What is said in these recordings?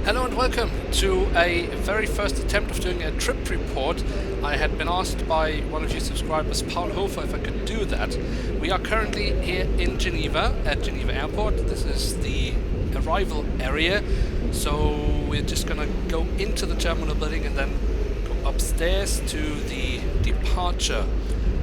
Hello and welcome to a very first attempt of doing a trip report. I had been asked by one of you subscribers, Paul Hofer, if I could do that. We are currently here in Geneva, at Geneva Airport. This is the arrival area. So we're just gonna go into the terminal building and then go upstairs to the departure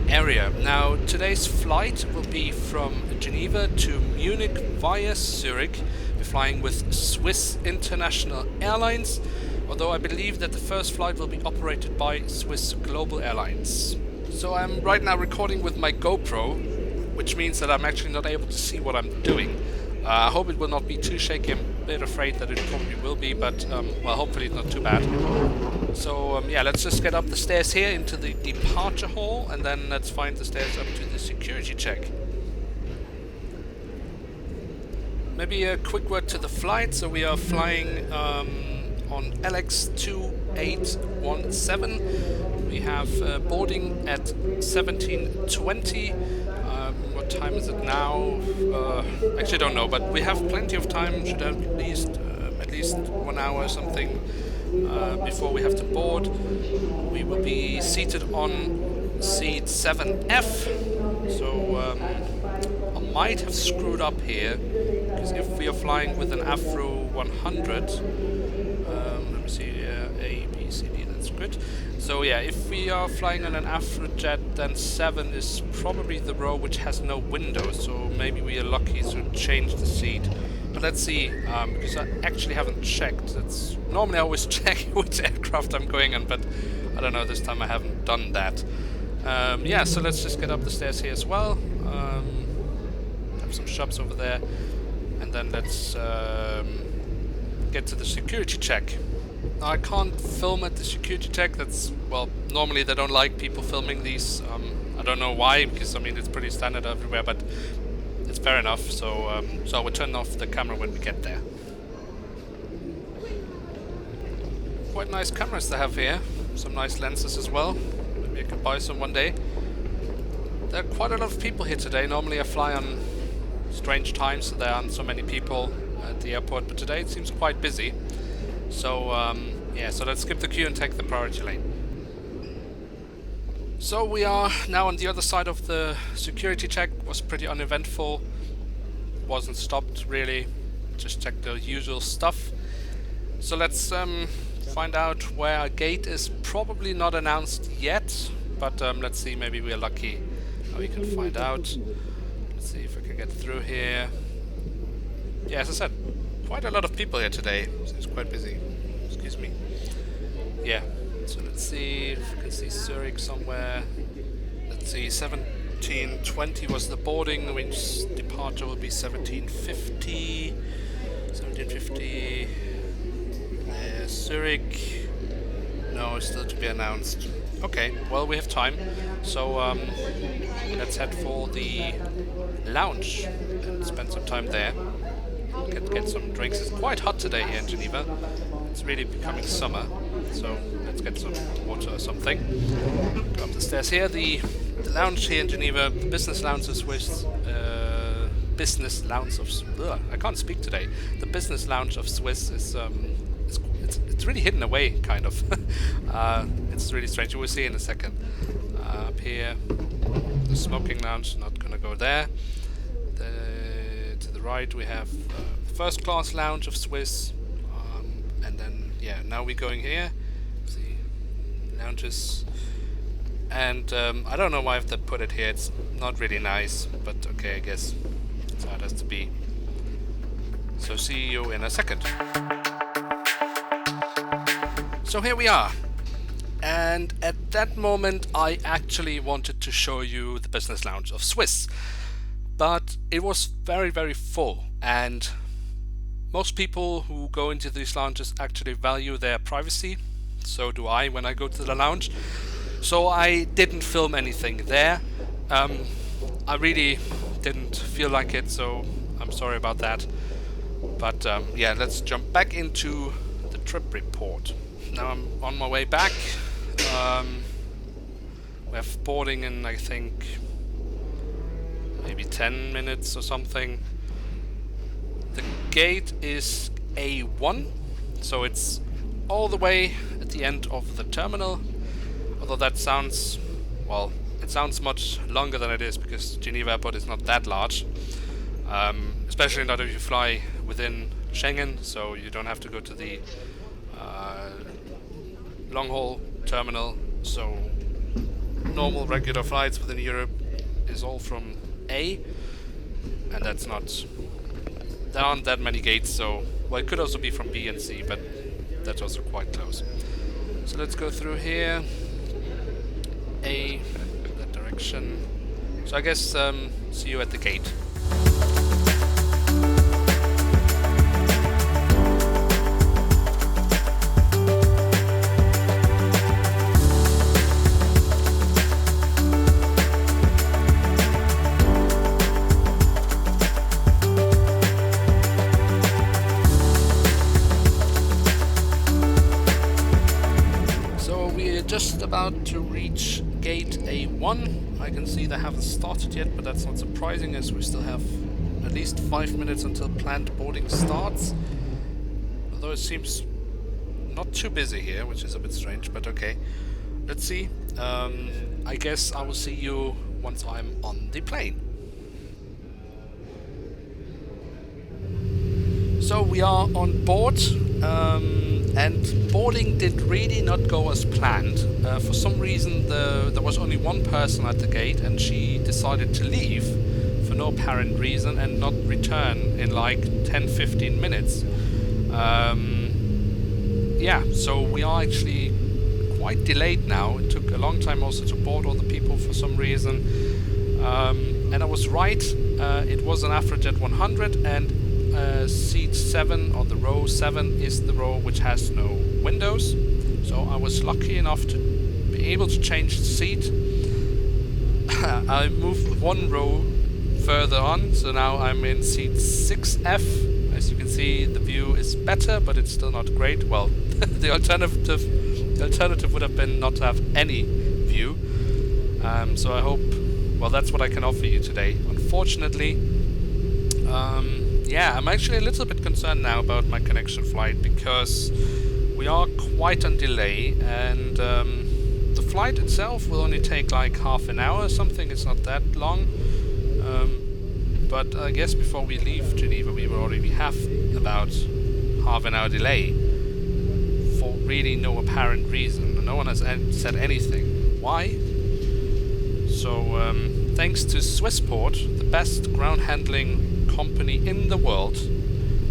area. Now today's flight will be from Geneva to Munich via Zurich. We're flying with Swiss International Airlines, although I believe that the first flight will be operated by Swiss Global Airlines. So I'm right now recording with my GoPro, which means that I'm actually not able to see what I'm doing. I hope it will not be too shaky. I'm a bit afraid that it probably will be, but well, hopefully it's not too bad. So yeah, let's just get up the stairs here into the departure hall, and then let's find the stairs up to the security check. Maybe a quick word to the flight. So we are flying on LX 2817. We have boarding at 17:20. What time is it now? Actually, I don't know, but we have plenty of time. Should have at least 1 hour or something before we have to board. We will be seated on seat 7F. So I might have screwed up here, because if we are flying with an Afro 100, let me see, A, B, C, D, that's good. So yeah, if we are flying on an Afrojet, then 7 is probably the row which has no windows, so maybe we are lucky to change the seat. But let's see, because I actually haven't checked. Normally I always check which aircraft I'm going on, but I don't know, this time I haven't done that. Yeah, so let's just get up the stairs here as well. Have some shops over there, and then let's get to the security check. Now, I can't film at the security check. That's, well, normally they don't like people filming these. I don't know why, because I mean it's pretty standard everywhere, but it's fair enough. So so I will turn off the camera when we get there. Quite nice cameras they have here. Some nice lenses as well. Maybe I can buy some one day. There are quite a lot of people here today. Normally I fly on strange times, so there aren't so many people at the airport, but today it seems quite busy. So yeah, so let's skip the queue and take the priority lane. So we are now on the other side of the security check. It was pretty uneventful. Wasn't stopped really. Just checked the usual stuff. So let's find out where our gate is. Probably not announced yet, but let's see, maybe we are lucky how we can find out. Let's see if I can get through here. Yeah, as I said, quite a lot of people here today. Seems quite busy. Excuse me. Yeah, so let's see if we can see Zurich somewhere. Let's see, 17:20 was the boarding, which departure will be 17:50. 17:50. Zurich. No, still to be announced. Okay, well, we have time. So let's head for the lounge and spend some time there. Get some drinks. It's quite hot today here in Geneva. It's really becoming summer, so let's get some water or something. Go up the stairs here. The lounge here in Geneva, the business lounge of Swiss. I can't speak today. The business lounge of Swiss is it's really hidden away, kind of. It's really strange. You will see in a second. Up here, the smoking lounge. Not gonna go there. To the right we have first class lounge of Swiss, and then yeah, now we're going here. See lounges, and I don't know why I have to put it here. It's not really nice, but okay, I guess that's how it has to be. So see you in a second. So here we are, and at that moment I actually wanted to show you the business lounge of Swiss, but it was very, very full, and most people who go into these lounges actually value their privacy. So do I when I go to the lounge. So I didn't film anything there. I really didn't feel like it, so I'm sorry about that. But yeah, let's jump back into the trip report. Now I'm on my way back. We have boarding in, I think, maybe 10 minutes or something. The gate is A1, So it's all the way at the end of the terminal, although that sounds, well, it sounds much longer than it is because Geneva Airport is not that large, especially not if you fly within Schengen, so you don't have to go to the long-haul terminal. So normal regular flights within Europe is all from A, and that's not, there aren't that many gates, so, well, it could also be from B and C, but that's also quite close. So let's go through here, A, that direction. So I guess see you at the gate. Just about to reach gate A1. I can see they haven't started yet, but that's not surprising as we still have at least 5 minutes until planned boarding starts. Although it seems not too busy here, which is a bit strange, but okay. Let's see. I guess I will see you once I'm on the plane. So we are on board. And boarding did really not go as planned. For some reason there was only one person at the gate, and she decided to leave for no apparent reason and not return in like 10-15 minutes. Yeah, so we are actually quite delayed now. It took a long time also to board all the people for some reason. And I was right, it was an Afrojet 100, and seat 7, or the row 7, is the row which has no windows. So I was lucky enough to be able to change the seat. I moved one row further on, so now I'm in seat 6F. As you can see, the view is better, but it's still not great. Well, the alternative would have been not to have any view. So I hope, well, that's what I can offer you today. Unfortunately, yeah, I'm actually a little bit concerned now about my connection flight because we are quite on delay, and the flight itself will only take like half an hour or something. It's not that long, but I guess before we leave Geneva we will already have about half an hour delay for really no apparent reason. No one has said anything. Why? So thanks to Swissport, the best ground handling company in the world.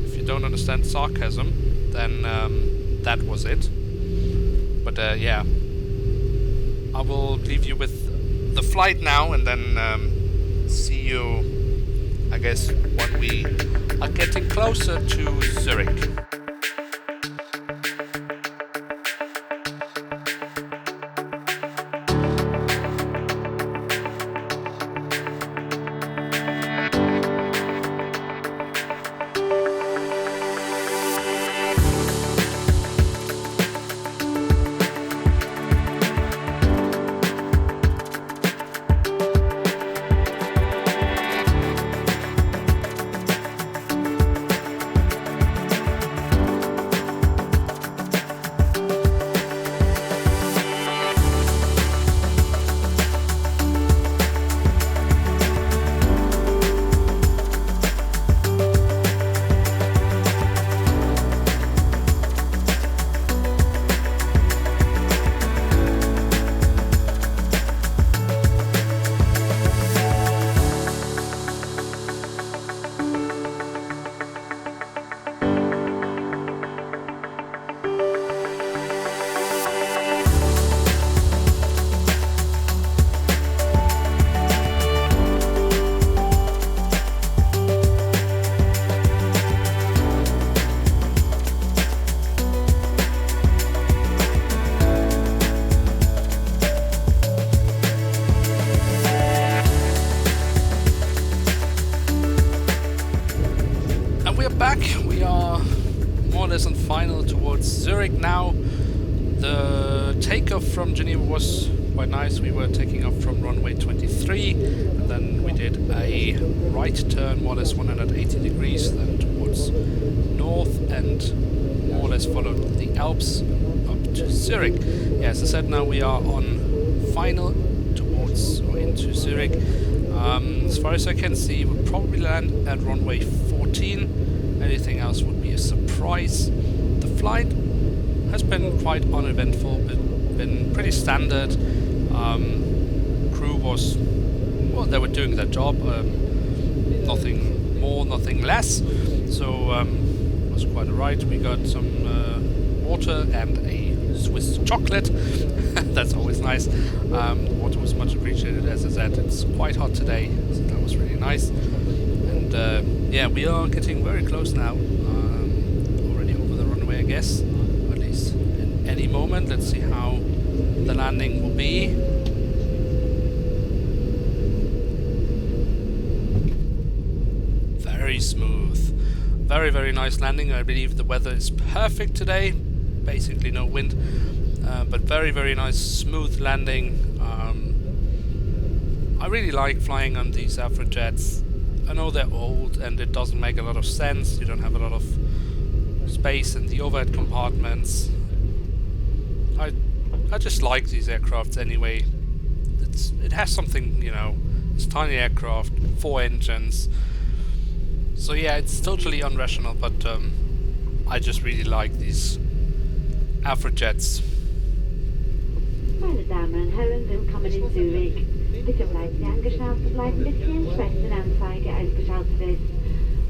If you don't understand sarcasm, then that was it. But yeah, I will leave you with the flight now, and then see you, I guess, when we are getting closer to Zurich. final towards Zurich now. The takeoff from Geneva was quite nice. We were taking off from runway 23, and then we did a right turn, more or less 180 degrees, then towards north, and more or less just followed the Alps up to Zurich. Yeah, as I said, now we are on final towards or into Zurich. As far as I can see, we'll probably land at runway 14. Anything else would be a surprise. The flight has been quite uneventful, but been pretty standard. Crew was, well, they were doing their job. Nothing more, nothing less. So it was quite alright. We got some water and a Swiss chocolate. That's always nice. Water was much appreciated. As I said, it's quite hot today, so that was really nice. And yeah, we are getting very close now. Already over the runway, I guess. At least in any moment. Let's see how the landing will be. Very smooth. Very, very nice landing. I believe the weather is perfect today. Basically no wind. But very, very nice, smooth landing. I really like flying on these Afrojets. I know they're old and it doesn't make a lot of sense. You don't have a lot of space in the overhead compartments. I just like these aircrafts anyway. It has something, you know. It's a tiny aircraft, 4 engines. So yeah, it's totally unrational, but I just really like these Afrojets. Meine Damen und Herren, willkommen in Zürich. Bitte bleiben Sie angeschnallt und bleiben bis die entsprechende Anzeige ausgeschaltet ist.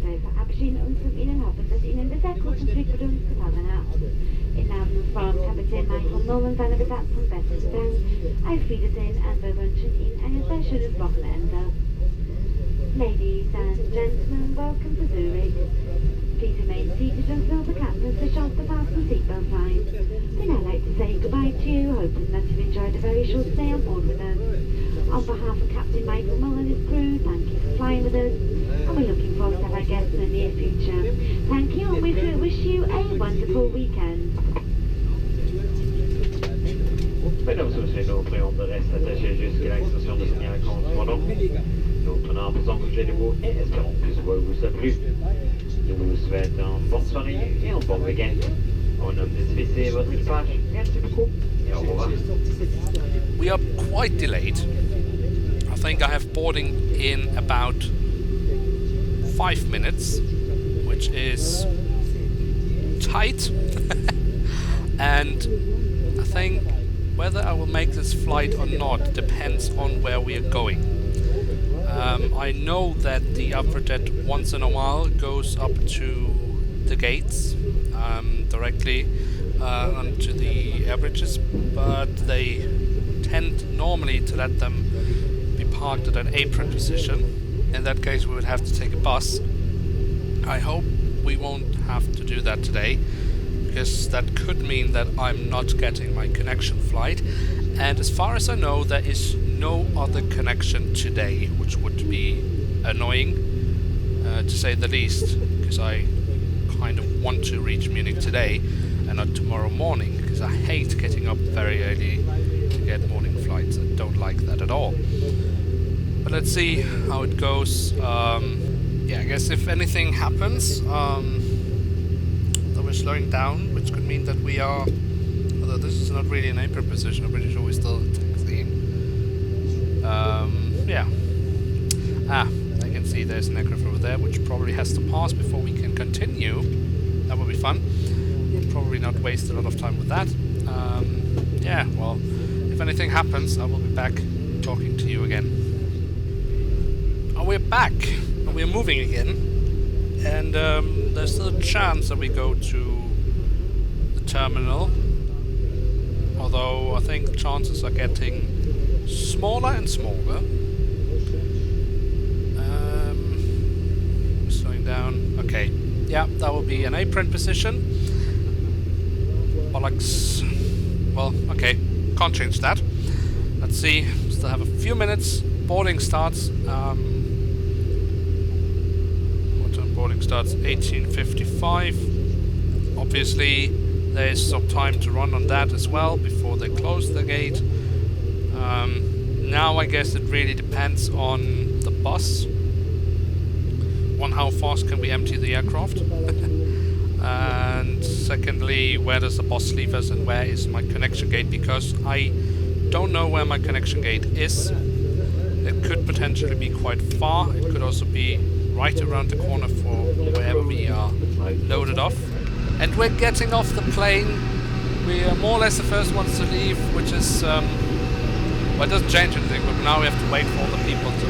Wir verabschieden uns von Ihnen, hoffen, dass Ihnen der sehr kurze Flug mit uns gefallen hat. Im Namen von Kapitän Michael Nolan, seiner Besatzung besten Dank. Auf Wiedersehen und wir wünschen Ihnen ein sehr schönes Wochenende. Ladies and gentlemen, welcome to Zurich. Please remain seated until the captain switch off the fasten seatbelt signs. We'd now like to say goodbye to you, hoping that you've enjoyed a very short stay on board with us. On behalf of Captain Michael Mull and his crew, thank you for flying with us, and we're looking forward to have our guests in the near future. Thank you, and we wish you a wonderful weekend. Mesdames et messieurs, nos préhommes restent attachés jusqu'à l'extension de signal correspondant. Nous prenons en faisant bouger les mots et espérons que ce vol vous a plu. Nous vous souhaitons une bonne soirée et un bon week-end. Au nom de Swiss et votre équipage, merci beaucoup et au revoir. We are quite delayed. I think I have boarding in about 5 minutes, which is tight. And I think whether I will make this flight or not depends on where we are going. I know that the Afrojet once in a while goes up to the gates directly onto the air bridges, but they tend normally to let them be parked at an apron position. In that case we would have to take a bus. I hope we won't have to do that today, because that could mean that I'm not getting my connection flight, and as far as I know there is no other connection today, which would be annoying to say the least, because I kind of want to reach Munich today and not tomorrow morning, because I hate getting up very early to get morning flights. I don't like that at all. But let's see how it goes. Yeah, I guess if anything happens, we're slowing down, which could mean that we are, although this is not really an apron position, I'm pretty sure we're still taxiing. Yeah. I can see there's an aircraft over there, which probably has to pass before we can continue. That will be fun. We'll probably not waste a lot of time with that. Yeah, well, if anything happens, I will be back talking to you again. Oh, we're back! And we're moving again. And there's still a chance that we go to the terminal, although I think the chances are getting smaller and smaller. Slowing down. Okay, yeah, that will be an apron position. Bollocks. Well, okay, can't change that. Let's see, still have a few minutes. Boarding starts. Boarding starts 18:55. Obviously, there is some time to run on that as well before they close the gate. Now I guess it really depends on the bus, on how fast can we empty the aircraft. And secondly, where does the boss leave us and where is my connection gate? Because I don't know where my connection gate is. It could potentially be quite far. It could also be right around the corner for wherever we are loaded off. And we're getting off the plane. We are more or less the first ones to leave, which is, well, it doesn't change anything, but now we have to wait for all the people to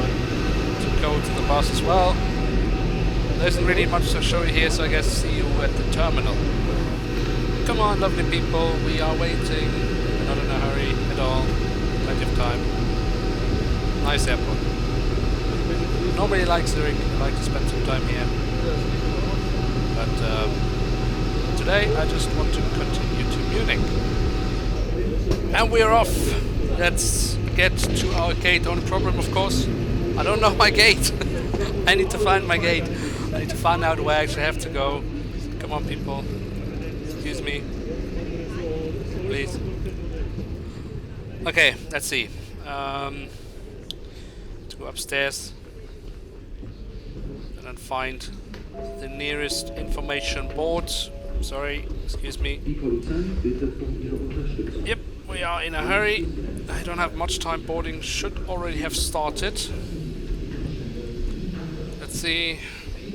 go to the bus as well. There isn't really much to show you here, so I guess see you at the terminal. Come on, lovely people, we are waiting. We're not in a hurry at all. Plenty of time. Nice airport. Nobody likes Zurich. I like to spend some time here. But today I just want to continue to Munich. And we're off. Let's get to our gate. Only problem, of course, I don't know my gate. I need to find my gate. I need to find out where I actually have to go. Come on, people. Excuse me. Please. Okay, let's see. To go upstairs and then find the nearest information board. Sorry, excuse me. Yep, we are in a hurry. I don't have much time. Boarding should already have started. Let's see.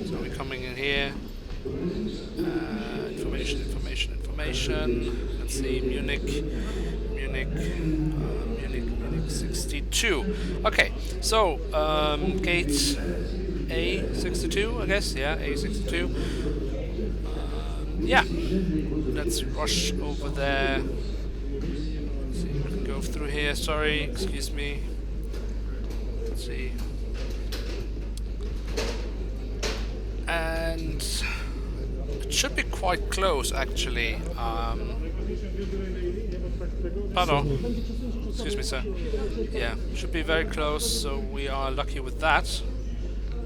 So we're coming in here. Information. Let's see, Munich 62. Okay, so gate A62, I guess. Yeah, A62. Yeah, let's rush over there. Let's see if we can go through here. Sorry, excuse me. Let's see. And it should be quite close, actually. Pardon. Excuse me, sir. Yeah, should be very close, so we are lucky with that.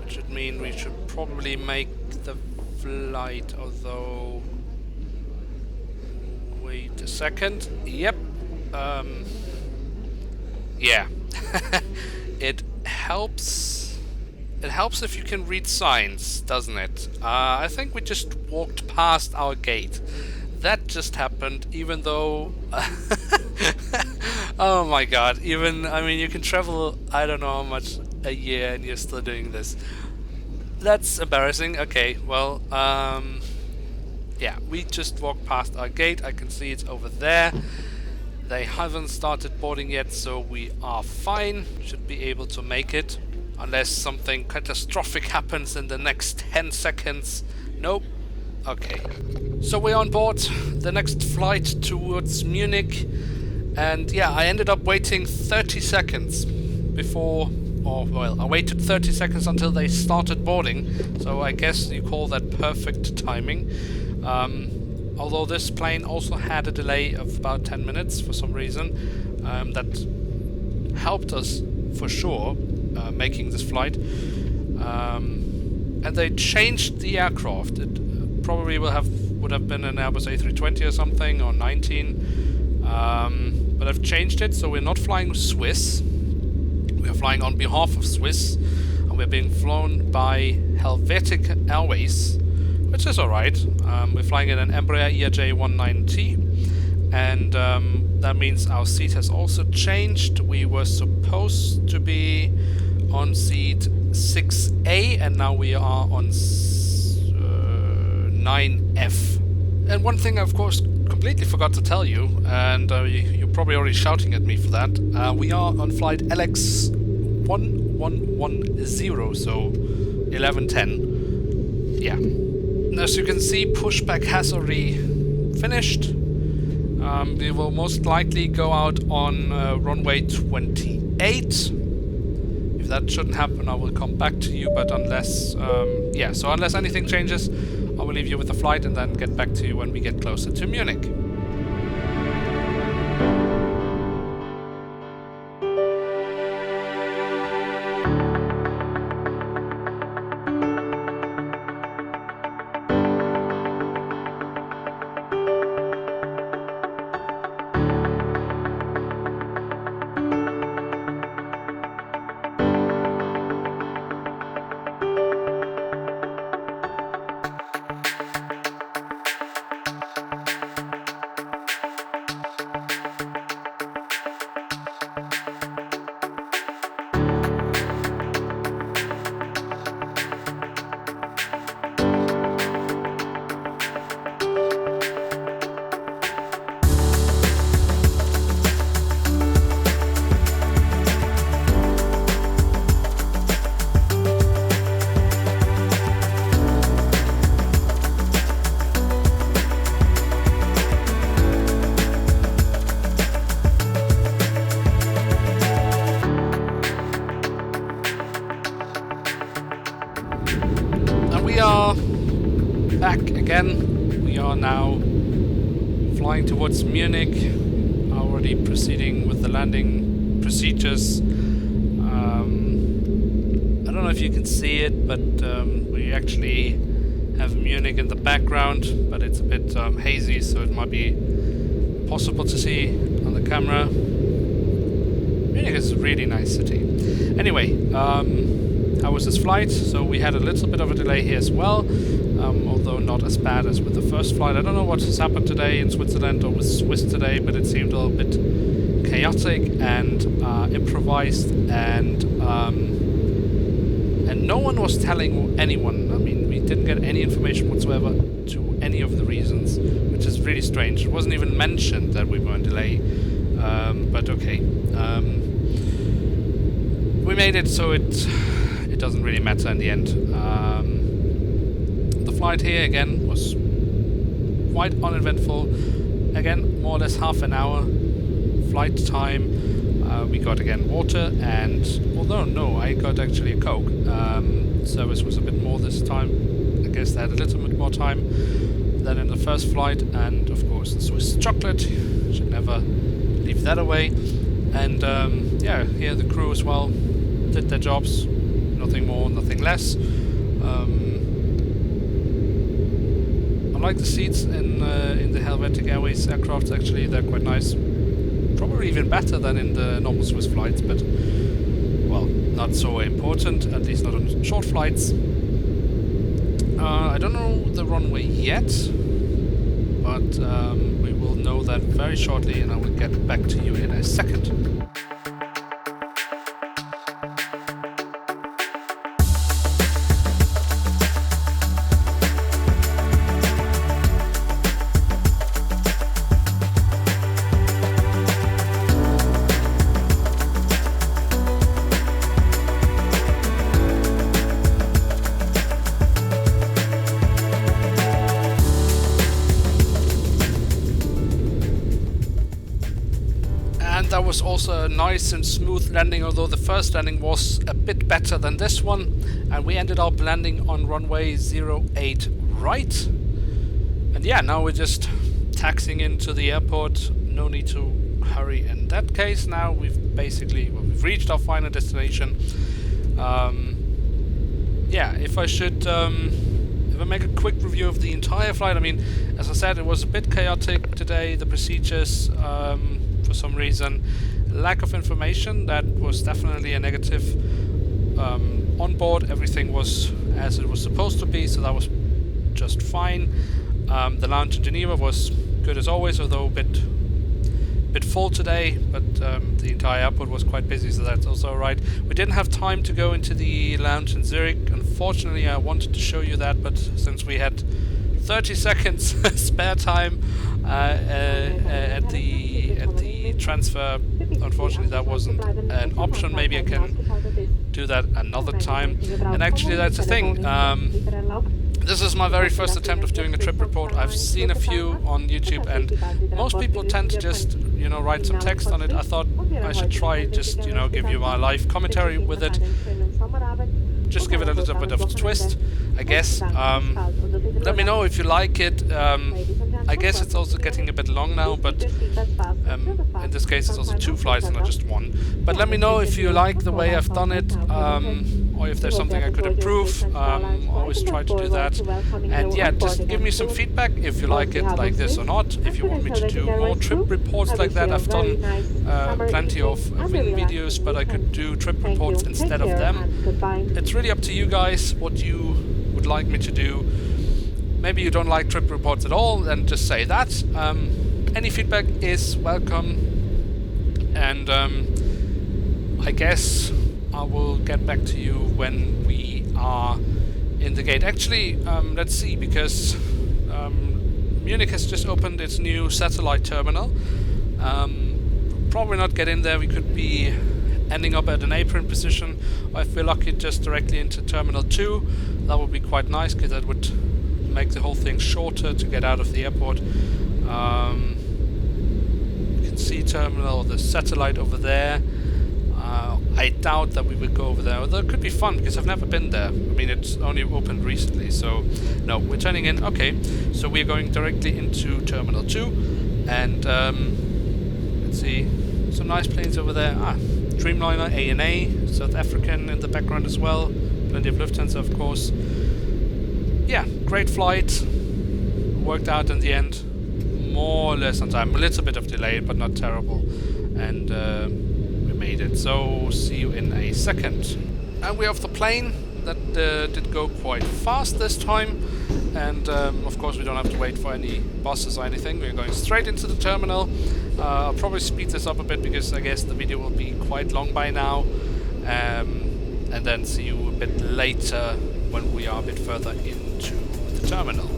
Which would mean we should probably make the flight, although... Wait a second. Yep. Yeah. It helps. It helps if you can read signs, doesn't it? I think we just walked past our gate. That just happened, even though... Oh my god, I mean, you can travel, I don't know how much a year and you're still doing this. That's embarrassing. Okay, well, yeah, we just walked past our gate. I can see it's over there. They haven't started boarding yet, so we are fine. Should be able to make it. Unless something catastrophic happens in the next 10 seconds. Nope. Okay. So we're on board. The next flight towards Munich. And yeah, I ended up waiting 30 seconds before... Or, well, I waited 30 seconds until they started boarding. So I guess you call that perfect timing. Although this plane also had a delay of about 10 minutes for some reason. That helped us for sure. Making this flight, and they changed the aircraft. It probably would have been an Airbus A320 or something, or 19, but I've changed it, so we're not flying Swiss. We are flying on behalf of Swiss, and we're being flown by Helvetic Airways, which is alright. We're flying in an Embraer ERJ-19T, and that means our seat has also changed. We were supposed to be on seat 6A, and now we are on 9F. And one thing I, of course, completely forgot to tell you, and you're probably already shouting at me for that, we are on flight LX1110, so 1110. Yeah. And as you can see, pushback has already finished. We will most likely go out on runway 28. If that shouldn't happen, I will come back to you, but unless... yeah, so unless anything changes, I will leave you with the flight and then get back to you when we get closer to Munich. again, we are now flying towards Munich, already proceeding with the landing procedures. I don't know if you can see it, but we actually have Munich in the background, but it's a bit hazy, so it might be possible to see on the camera. Munich is a really nice city. Anyway, how was this flight? So we had a little bit of a delay here as well, although not as bad as with the first flight. I don't know what has happened today in Switzerland or with Swiss today, but it seemed a little bit chaotic and improvised, and no one was telling anyone. I mean, we didn't get any information whatsoever to any of the reasons, which is really strange. It wasn't even mentioned that we were in delay, but okay. We made it, so it doesn't really matter in the end. The flight here again was quite uneventful. Again, more or less half an hour flight time. We got again water, and although no, I got actually a Coke. Service was a bit more this time. I guess they had a little bit more time than in the first flight, and of course the Swiss chocolate. Should never leave that away. And yeah, here the crew as well did their jobs. Nothing more, nothing less. I like the seats in the Helvetic Airways aircraft. Actually, they're quite nice. Probably even better than in the normal Swiss flights, but well, not so important. At least not on short flights. I don't know the runway yet, but we will know that very shortly, and I will get back to you in a second. That was also a nice and smooth landing, although the first landing was a bit better than this one, and we ended up landing on runway 08 right. And yeah, now we're just taxiing into the airport. No need to hurry in that case. Now we've basically we've reached our final destination. Yeah, if I make a quick review of the entire flight, I mean, as I said, it was a bit chaotic today. The procedures, for some reason, lack of information, that was definitely a negative. On board, everything was as it was supposed to be, so that was just fine. The lounge in Geneva was good as always, although a bit full today, but the entire airport was quite busy, so that's also alright. We didn't have time to go into the lounge in Zurich. Unfortunately, I wanted to show you that, but since we had 30 seconds spare time at the transfer, unfortunately that wasn't an option. Maybe I can do that another time. And actually, that's the thing. This is my very first attempt of doing a trip report. I've seen a few on YouTube, and most people tend to just, you know, write some text on it. I thought I should try just, you know, give you my live commentary with it. Just give it a little bit of a twist, I guess. Let me know if you like it. I guess it's also getting a bit long now, but in this case it's also 2 flights and not just 1. But let me know if you like the way I've done it, or if there's something I could improve. I always try to do that. And yeah, just give me some feedback if you like it like this or not. If you want me to do more trip reports like that, I've done plenty of wing videos, but I could do trip reports instead of them. It's really up to you guys what you would like me to do. Maybe you don't like trip reports at all, then just say that. Any feedback is welcome, and I guess I will get back to you when we are in the gate. Actually, let's see, because Munich has just opened its new satellite terminal. Probably not get in there. We could be ending up at an apron position, or if we're lucky, just directly into Terminal 2. That would be quite nice, because that would make the whole thing shorter to get out of the airport. You can see terminal, the satellite over there. I doubt that we will go over there, although it could be fun because I've never been there. I mean, it's only opened recently, so no, we're turning in. Okay, so we're going directly into Terminal 2, and let's see, some nice planes over there. Dreamliner, ANA, South African in the background as well. Plenty of Lufthansa, of course. Yeah, great flight. Worked out in the end, more or less on time. A little bit of delay, but not terrible. And we made it. So, see you in a second. And we're off the plane. That did go quite fast this time. And of course, we don't have to wait for any buses or anything. We're going straight into the terminal. I'll probably speed this up a bit because I guess the video will be quite long by now. And then see you a bit later when we are a bit further into the terminal.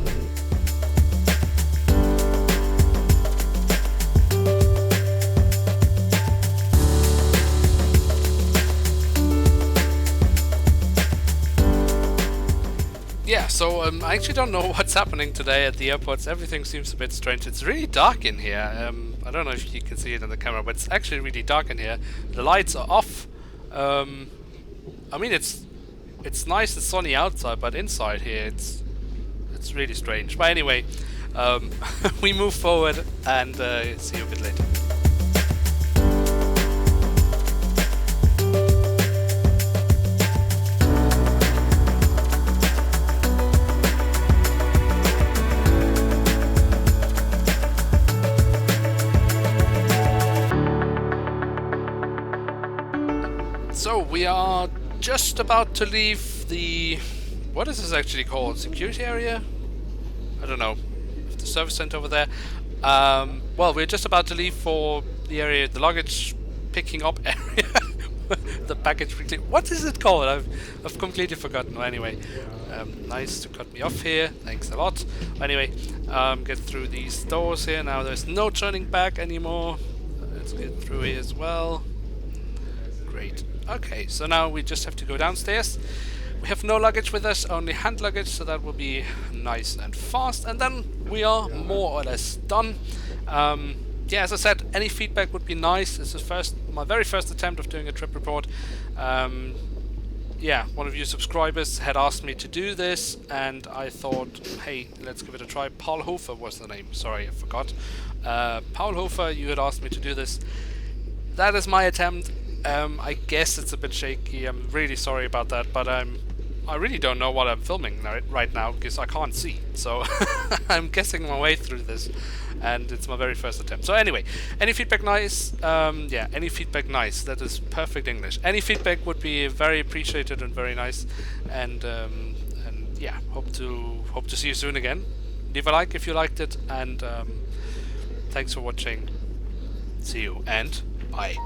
Yeah, so I actually don't know what's happening today at the airports. Everything seems a bit strange. It's really dark in here. I don't know if you can see it on the camera, but it's actually really dark in here. The lights are off. I mean, it's nice and sunny outside, but inside here it's really strange. But anyway, we move forward and see you a bit later. So we are just about to leave the, what is this actually called? Security area? I don't know. The service center over there. Well, we're just about to leave for the area, the luggage picking up area. The baggage. What is it called? I've completely forgotten. Well, anyway, nice to cut me off here. Thanks a lot. Anyway, get through these doors here. Now there's no turning back anymore. Let's get through here as well. Great. Okay, so now we just have to go downstairs. We have no luggage with us, only hand luggage, so that will be nice and fast. And then we are more or less done. Yeah, as I said, any feedback would be nice. This is my very first attempt of doing a trip report. Yeah, one of you subscribers had asked me to do this, and I thought, hey, let's give it a try. Paul Hofer was the name. Sorry, I forgot. Paul Hofer, you had asked me to do this. That is my attempt. I guess it's a bit shaky. I'm really sorry about that, but I really don't know what I'm filming right now because I can't see. So I'm guessing my way through this, and it's my very first attempt. So anyway, any feedback nice? Yeah, any feedback nice. That is perfect English. Any feedback would be very appreciated and very nice. And yeah, hope to see you soon again. Leave a like if you liked it, and thanks for watching. See you and bye.